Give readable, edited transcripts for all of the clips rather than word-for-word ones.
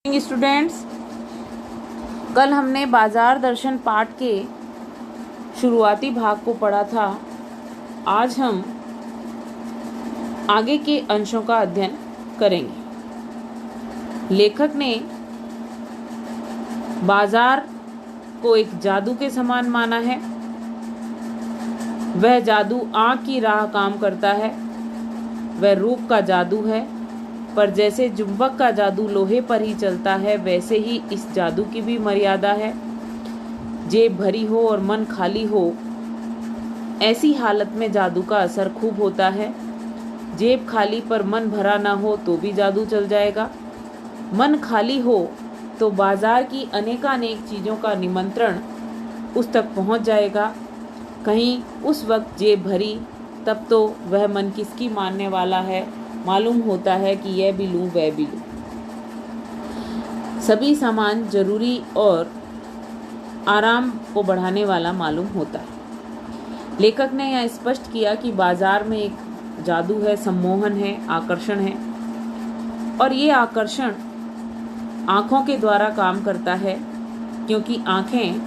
Students, कल हमने बाजार दर्शन पाठ के शुरुआती भाग को पढ़ा था। आज हम आगे के अंशों का अध्ययन करेंगे। लेखक ने बाजार को एक जादू के समान माना है। वह जादू आँख की राह काम करता है। वह रूप का जादू है, पर जैसे चुंबक का जादू लोहे पर ही चलता है, वैसे ही इस जादू की भी मर्यादा है। जेब भरी हो और मन खाली हो, ऐसी हालत में जादू का असर खूब होता है। जेब खाली पर मन भरा ना हो तो भी जादू चल जाएगा। मन खाली हो तो बाजार की अनेकानेक चीज़ों का निमंत्रण उस तक पहुंच जाएगा। कहीं उस वक्त जेब भरी, तब तो वह मन किसकी मानने वाला है। मालूम होता है कि यह भी लूँ वह भी लूँ। सभी सामान जरूरी और आराम को बढ़ाने वाला मालूम होता है। लेखक ने यह स्पष्ट किया कि बाजार में एक जादू है, सम्मोहन है, आकर्षण है, और ये आकर्षण आँखों के द्वारा काम करता है, क्योंकि आँखें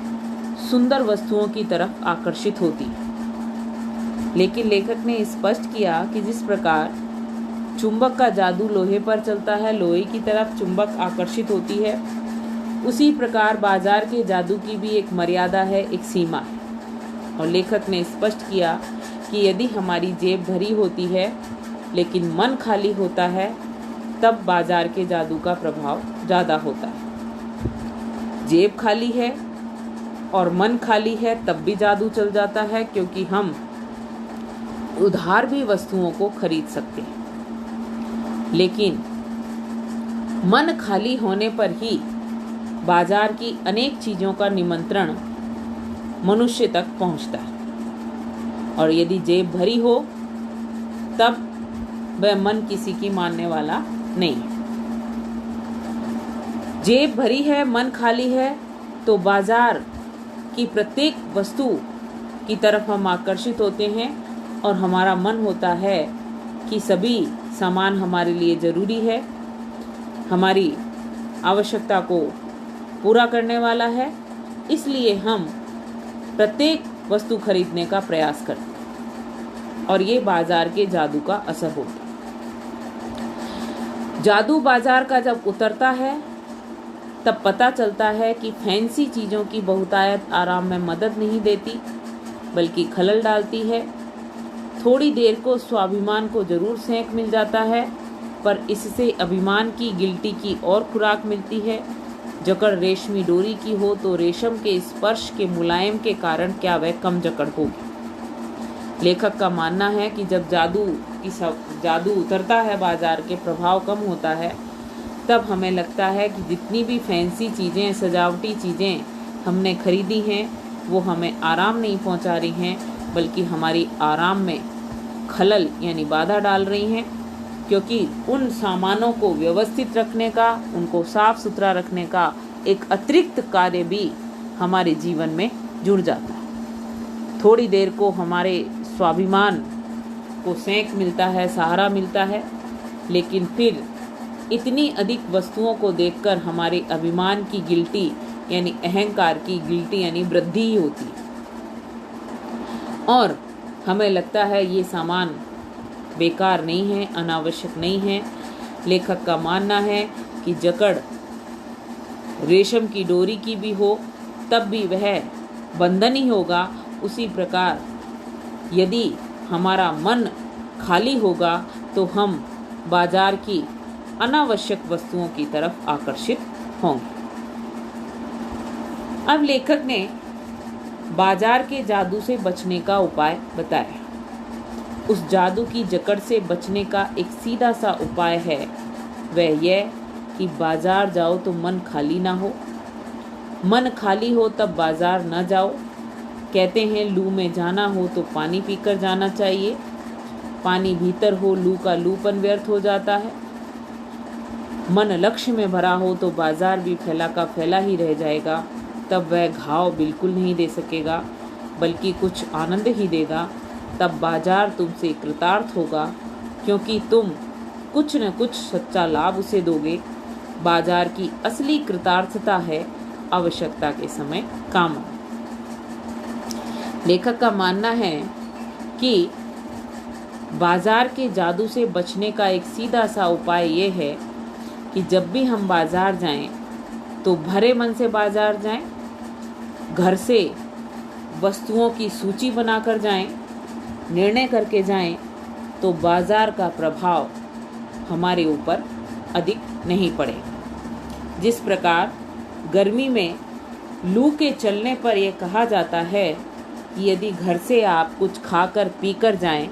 सुंदर वस्तुओं की तरफ आकर्षित होती हैं। लेकिन लेखक ने स्पष्ट किया कि जिस प्रकार चुंबक का जादू लोहे पर चलता है, लोहे की तरफ चुंबक आकर्षित होती है, उसी प्रकार बाजार के जादू की भी एक मर्यादा है, एक सीमा है। और लेखक ने स्पष्ट किया कि यदि हमारी जेब भरी होती है लेकिन मन खाली होता है, तब बाजार के जादू का प्रभाव ज़्यादा होता है। जेब खाली है और मन खाली है, तब भी जादू चल जाता है, क्योंकि हम उधार भी वस्तुओं को खरीद सकते हैं। लेकिन मन खाली होने पर ही बाजार की अनेक चीज़ों का निमंत्रण मनुष्य तक पहुंचता है, और यदि जेब भरी हो तब वह मन किसी की मानने वाला नहीं है। जेब भरी है, मन खाली है, तो बाजार की प्रत्येक वस्तु की तरफ हम आकर्षित होते हैं, और हमारा मन होता है कि सभी सामान हमारे लिए ज़रूरी है, हमारी आवश्यकता को पूरा करने वाला है, इसलिए हम प्रत्येक वस्तु खरीदने का प्रयास करते हैं, और ये बाजार के जादू का असर होता है। जादू बाजार का जब उतरता है, तब पता चलता है कि फैंसी चीज़ों की बहुतायत आराम में मदद नहीं देती, बल्कि खलल डालती है। थोड़ी देर को स्वाभिमान को जरूर सेंक मिल जाता है, पर इससे अभिमान की, गिल्टी की और खुराक मिलती है। जकड़ रेशमी डोरी की हो तो रेशम के स्पर्श के मुलायम के कारण क्या वह कम जकड़ होगी। लेखक का मानना है कि जब जादू उतरता है, बाजार के प्रभाव कम होता है, तब हमें लगता है कि जितनी भी फैंसी चीज़ें, सजावटी चीज़ें हमने खरीदी हैं, वो हमें आराम नहीं पहुंचा रही हैं, बल्कि हमारी आराम में खलल यानी बाधा डाल रही हैं, क्योंकि उन सामानों को व्यवस्थित रखने का, उनको साफ सुथरा रखने का एक अतिरिक्त कार्य भी हमारे जीवन में जुड़ जाता है। थोड़ी देर को हमारे स्वाभिमान को सेंक मिलता है, सहारा मिलता है, लेकिन फिर इतनी अधिक वस्तुओं को देखकर हमारे अभिमान की गिल्टी यानी अहंकार की गिल्टी यानी वृद्धि ही होती है, और हमें लगता है ये सामान बेकार नहीं है, अनावश्यक नहीं है। लेखक का मानना है कि जकड़ रेशम की डोरी की भी हो, तब भी वह बंधन ही होगा। उसी प्रकार यदि हमारा मन खाली होगा, तो हम बाजार की अनावश्यक वस्तुओं की तरफ आकर्षित होंगे। अब लेखक ने बाजार के जादू से बचने का उपाय बताया। उस जादू की जकड़ से बचने का एक सीधा सा उपाय है, वह यह कि बाजार जाओ तो मन खाली ना हो। मन खाली हो तब बाजार न जाओ। कहते हैं लू में जाना हो तो पानी पीकर जाना चाहिए। पानी भीतर हो, लू का लूपन व्यर्थ हो जाता है। मन लक्ष्य में भरा हो तो बाजार भी फैला का फैला ही रह जाएगा, तब वह घाव बिल्कुल नहीं दे सकेगा, बल्कि कुछ आनंद ही देगा। तब बाजार तुमसे कृतार्थ होगा, क्योंकि तुम कुछ न कुछ सच्चा लाभ उसे दोगे। बाजार की असली कृतार्थता है आवश्यकता के समय काम आए। लेखक का मानना है कि बाजार के जादू से बचने का एक सीधा सा उपाय ये है कि जब भी हम बाजार जाएं तो भरे मन से बाजार जाएं, घर से वस्तुओं की सूची बनाकर जाएं, निर्णय करके जाएं, तो बाजार का प्रभाव हमारे ऊपर अधिक नहीं पड़े। जिस प्रकार गर्मी में लू के चलने पर यह कहा जाता है कि यदि घर से आप कुछ खाकर पीकर जाएं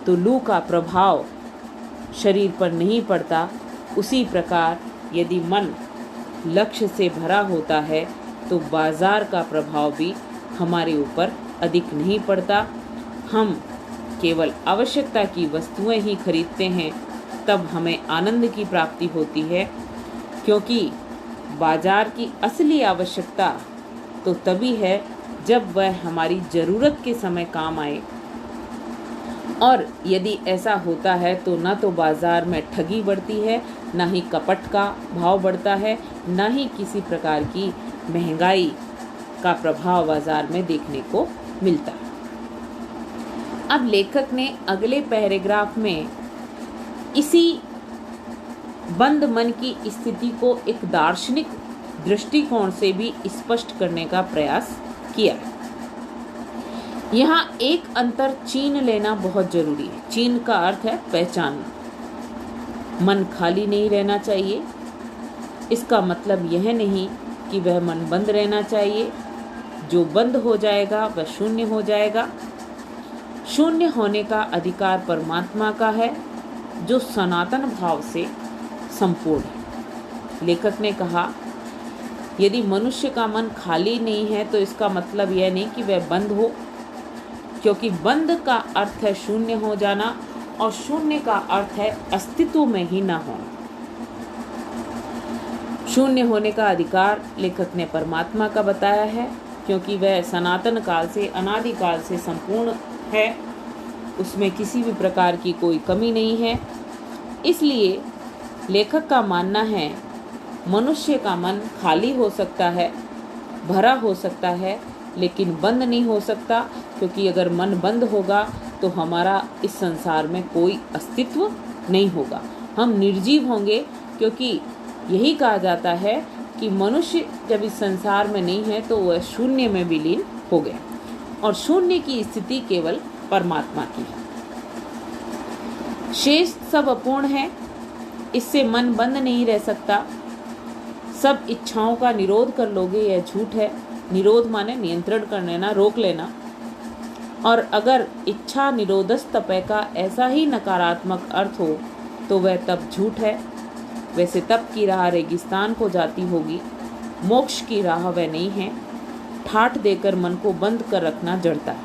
तो लू का प्रभाव शरीर पर नहीं पड़ता, उसी प्रकार यदि मन लक्ष्य से भरा होता है तो बाजार का प्रभाव भी हमारे ऊपर अधिक नहीं पड़ता। हम केवल आवश्यकता की वस्तुएं ही खरीदते हैं, तब हमें आनंद की प्राप्ति होती है, क्योंकि बाजार की असली आवश्यकता तो तभी है जब वह हमारी ज़रूरत के समय काम आए। और यदि ऐसा होता है तो न तो बाजार में ठगी बढ़ती है, न ही कपट का भाव बढ़ता है, न ही किसी प्रकार की महंगाई का प्रभाव बाजार में देखने को मिलता है। अब लेखक ने अगले पैराग्राफ में इसी बंद मन की स्थिति को एक दार्शनिक दृष्टिकोण से भी स्पष्ट करने का प्रयास किया है। यहाँ एक अंतर चीन लेना बहुत जरूरी है। चीन का अर्थ है पहचानना। मन खाली नहीं रहना चाहिए, इसका मतलब यह नहीं कि वह मन बंद रहना चाहिए। जो बंद हो जाएगा वह शून्य हो जाएगा। शून्य होने का अधिकार परमात्मा का है, जो सनातन भाव से संपूर्ण है। लेखक ने कहा, यदि मनुष्य का मन खाली नहीं है तो इसका मतलब यह नहीं कि वह बंद हो, क्योंकि बंद का अर्थ है शून्य हो जाना, और शून्य का अर्थ है अस्तित्व में ही ना होना। शून्य होने का अधिकार लेखक ने परमात्मा का बताया है, क्योंकि वह सनातन काल से, अनादि काल से संपूर्ण है, उसमें किसी भी प्रकार की कोई कमी नहीं है। इसलिए लेखक का मानना है मनुष्य का मन खाली हो सकता है, भरा हो सकता है, लेकिन बंद नहीं हो सकता, क्योंकि अगर मन बंद होगा तो हमारा इस संसार में कोई अस्तित्व नहीं होगा, हम निर्जीव होंगे। क्योंकि यही कहा जाता है कि मनुष्य जब इस संसार में नहीं है तो वह शून्य में विलीन हो गया, और शून्य की स्थिति केवल परमात्मा की है। शेष सब अपूर्ण है, इससे मन बंद नहीं रह सकता। सब इच्छाओं का निरोध कर लोगे, यह झूठ है। निरोध माने नियंत्रण कर लेना, रोक लेना। और अगर इच्छा निरोधस्तपय का ऐसा ही नकारात्मक अर्थ हो तो वह तब झूठ है। वैसे तप की राह रेगिस्तान को जाती होगी, मोक्ष की राह वह नहीं है। ठाठ देकर मन को बंद कर रखना जड़ता है।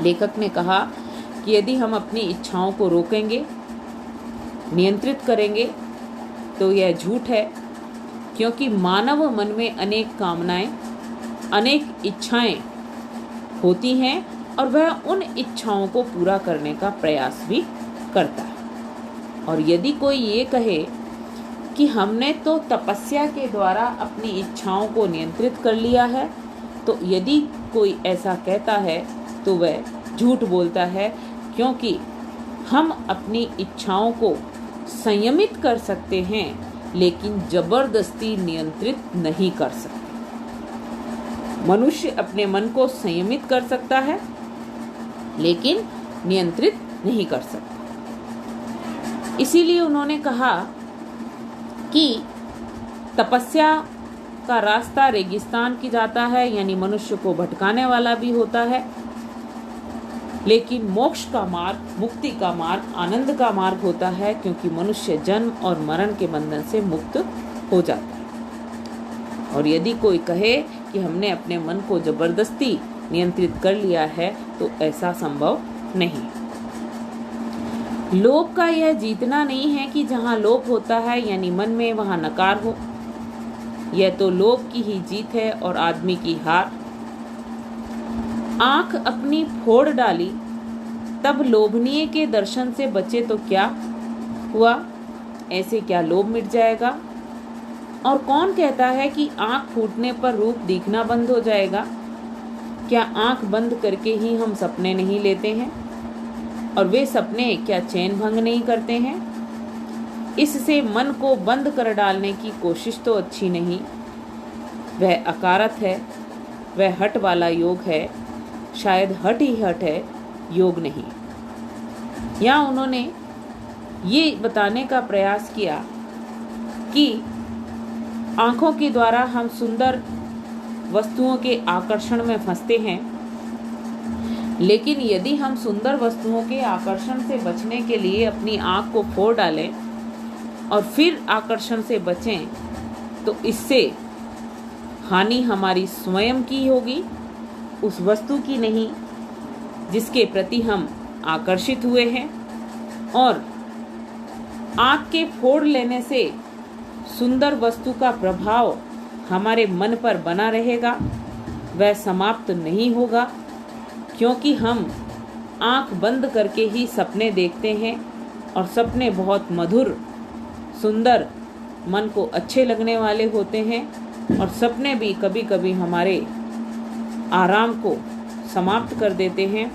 लेखक ने कहा कि यदि हम अपनी इच्छाओं को रोकेंगे, नियंत्रित करेंगे, तो यह झूठ है, क्योंकि मानव मन में अनेक कामनाएं, अनेक इच्छाएं होती हैं, और वह उन इच्छाओं को पूरा करने का प्रयास भी करता है। और यदि कोई ये कहे कि हमने तो तपस्या के द्वारा अपनी इच्छाओं को नियंत्रित कर लिया है, तो यदि कोई ऐसा कहता है तो वह झूठ बोलता है, क्योंकि हम अपनी इच्छाओं को संयमित कर सकते हैं, लेकिन जबरदस्ती नियंत्रित नहीं कर सकते। मनुष्य अपने मन को संयमित कर सकता है, लेकिन नियंत्रित नहीं कर सकता। इसीलिए उन्होंने कहा कि तपस्या का रास्ता रेगिस्तान की जाता है, यानी मनुष्य को भटकाने वाला भी होता है, लेकिन मोक्ष का मार्ग, मुक्ति का मार्ग, आनंद का मार्ग होता है, क्योंकि मनुष्य जन्म और मरण के बंधन से मुक्त हो जाता है। और यदि कोई कहे कि हमने अपने मन को जबरदस्ती नियंत्रित कर लिया है, तो ऐसा संभव नहीं। लोभ का यह जीतना नहीं है कि जहाँ लोभ होता है यानी मन में, वहाँ नकार हो। यह तो लोभ की ही जीत है और आदमी की हार। आंख अपनी फोड़ डाली तब लोभनीय के दर्शन से बचे तो क्या हुआ? ऐसे क्या लोभ मिट जाएगा? और कौन कहता है कि आँख फूटने पर रूप दिखना बंद हो जाएगा? क्या आँख बंद करके ही हम सपने नहीं लेते हैं? और वे सपने क्या चैन भंग नहीं करते हैं? इससे मन को बंद कर डालने की कोशिश तो अच्छी नहीं। वह अकारत है, वह हट वाला योग है, शायद हट ही हट है, योग नहीं। या उन्होंने ये बताने का प्रयास किया कि आँखों के द्वारा हम सुंदर वस्तुओं के आकर्षण में फंसते हैं, लेकिन यदि हम सुंदर वस्तुओं के आकर्षण से बचने के लिए अपनी आँख को फोड़ डालें और फिर आकर्षण से बचें, तो इससे हानि हमारी स्वयं की होगी, उस वस्तु की नहीं जिसके प्रति हम आकर्षित हुए हैं। और आँख के फोड़ लेने से सुंदर वस्तु का प्रभाव हमारे मन पर बना रहेगा, वह समाप्त नहीं होगा, क्योंकि हम आँख बंद करके ही सपने देखते हैं और सपने बहुत मधुर, सुंदर, मन को अच्छे लगने वाले होते हैं। और सपने भी कभी कभी हमारे आराम को समाप्त कर देते हैं।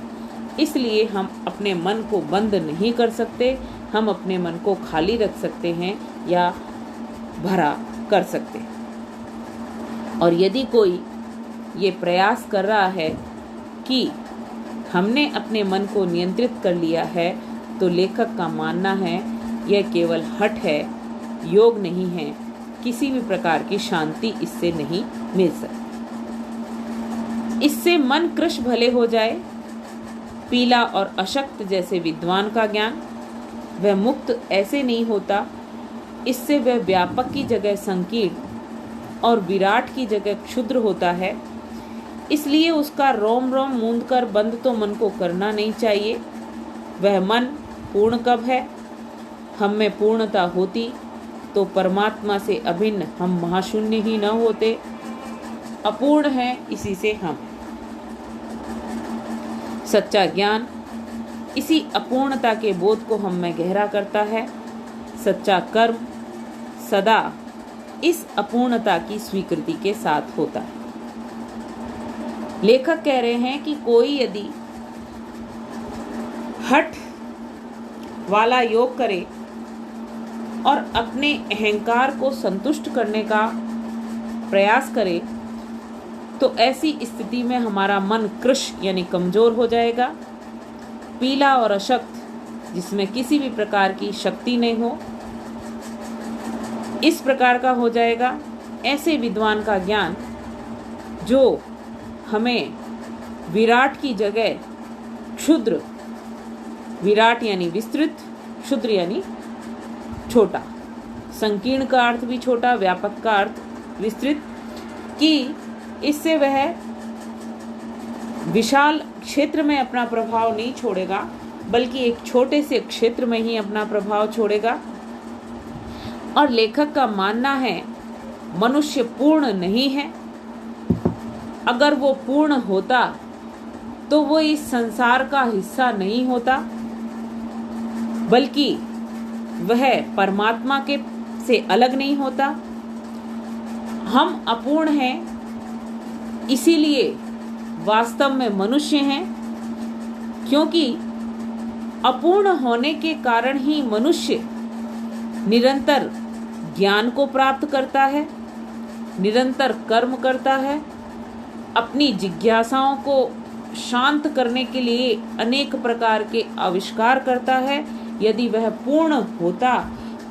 इसलिए हम अपने मन को बंद नहीं कर सकते, हम अपने मन को खाली रख सकते हैं या भरा कर सकते हैं। और यदि कोई ये प्रयास कर रहा है कि हमने अपने मन को नियंत्रित कर लिया है, तो लेखक का मानना है यह केवल हठ है, योग नहीं है। किसी भी प्रकार की शांति इससे नहीं मिल सकती। इससे मन कृश भले हो जाए, पीला और अशक्त जैसे विद्वान का ज्ञान, वह मुक्त ऐसे नहीं होता। इससे वह व्यापक की जगह संकीर्ण और विराट की जगह क्षुद्र होता है। इसलिए उसका रोम रोम मूंद कर बंद तो मन को करना नहीं चाहिए। वह मन पूर्ण कब है? हम में पूर्णता होती तो परमात्मा से अभिन्न हम महाशून्य ही न होते। अपूर्ण है, इसी से हम। सच्चा ज्ञान इसी अपूर्णता के बोध को हम में गहरा करता है। सच्चा कर्म सदा इस अपूर्णता की स्वीकृति के साथ होता है। लेखक कह रहे हैं कि कोई यदि हठ वाला योग करे और अपने अहंकार को संतुष्ट करने का प्रयास करे, तो ऐसी स्थिति में हमारा मन कृश यानी कमजोर हो जाएगा। पीला और अशक्त जिसमें किसी भी प्रकार की शक्ति नहीं हो, इस प्रकार का हो जाएगा। ऐसे विद्वान का ज्ञान जो हमें विराट की जगह क्षुद्र, विराट यानी विस्तृत, क्षुद्र यानी छोटा, संकीर्ण का अर्थ भी छोटा, व्यापक का अर्थ विस्तृत, कि इससे वह विशाल क्षेत्र में अपना प्रभाव नहीं छोड़ेगा, बल्कि एक छोटे से क्षेत्र में ही अपना प्रभाव छोड़ेगा। और लेखक का मानना है मनुष्य पूर्ण नहीं है। अगर वो पूर्ण होता तो वो इस संसार का हिस्सा नहीं होता, बल्कि वह परमात्मा के से अलग नहीं होता। हम अपूर्ण हैं, इसीलिए वास्तव में मनुष्य हैं, क्योंकि अपूर्ण होने के कारण ही मनुष्य निरंतर ज्ञान को प्राप्त करता है, निरंतर कर्म करता है, अपनी जिज्ञासाओं को शांत करने के लिए अनेक प्रकार के आविष्कार करता है। यदि वह पूर्ण होता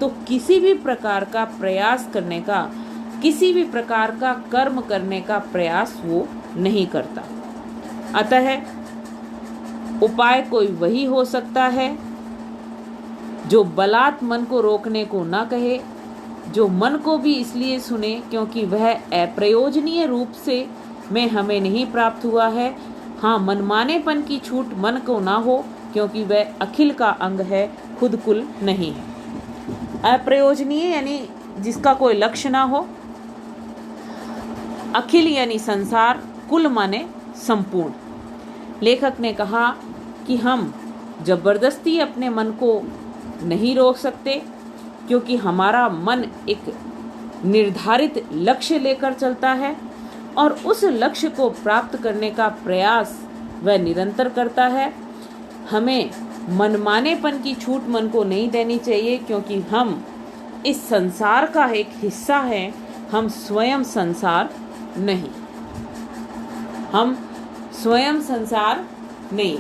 तो किसी भी प्रकार का प्रयास करने का, किसी भी प्रकार का कर्म करने का प्रयास वो नहीं करता। अतः उपाय कोई वही हो सकता है जो बलात् मन को रोकने को ना कहे, जो मन को भी इसलिए सुने क्योंकि वह अप्रयोजनीय रूप से में हमें नहीं प्राप्त हुआ है। हाँ, मनमानेपन की छूट मन को ना हो, क्योंकि वह अखिल का अंग है, खुद कुल नहीं है। अप्रयोजनीय यानी जिसका कोई लक्ष्य ना हो, अखिल यानी संसार, कुल माने संपूर्ण। लेखक ने कहा कि हम जबरदस्ती अपने मन को नहीं रोक सकते, क्योंकि हमारा मन एक निर्धारित लक्ष्य लेकर चलता है और उस लक्ष्य को प्राप्त करने का प्रयास वह निरंतर करता है। हमें मनमानेपन की छूट मन को नहीं देनी चाहिए, क्योंकि हम इस संसार का एक हिस्सा हैं, हम स्वयं संसार नहीं। हम स्वयं संसार नहीं।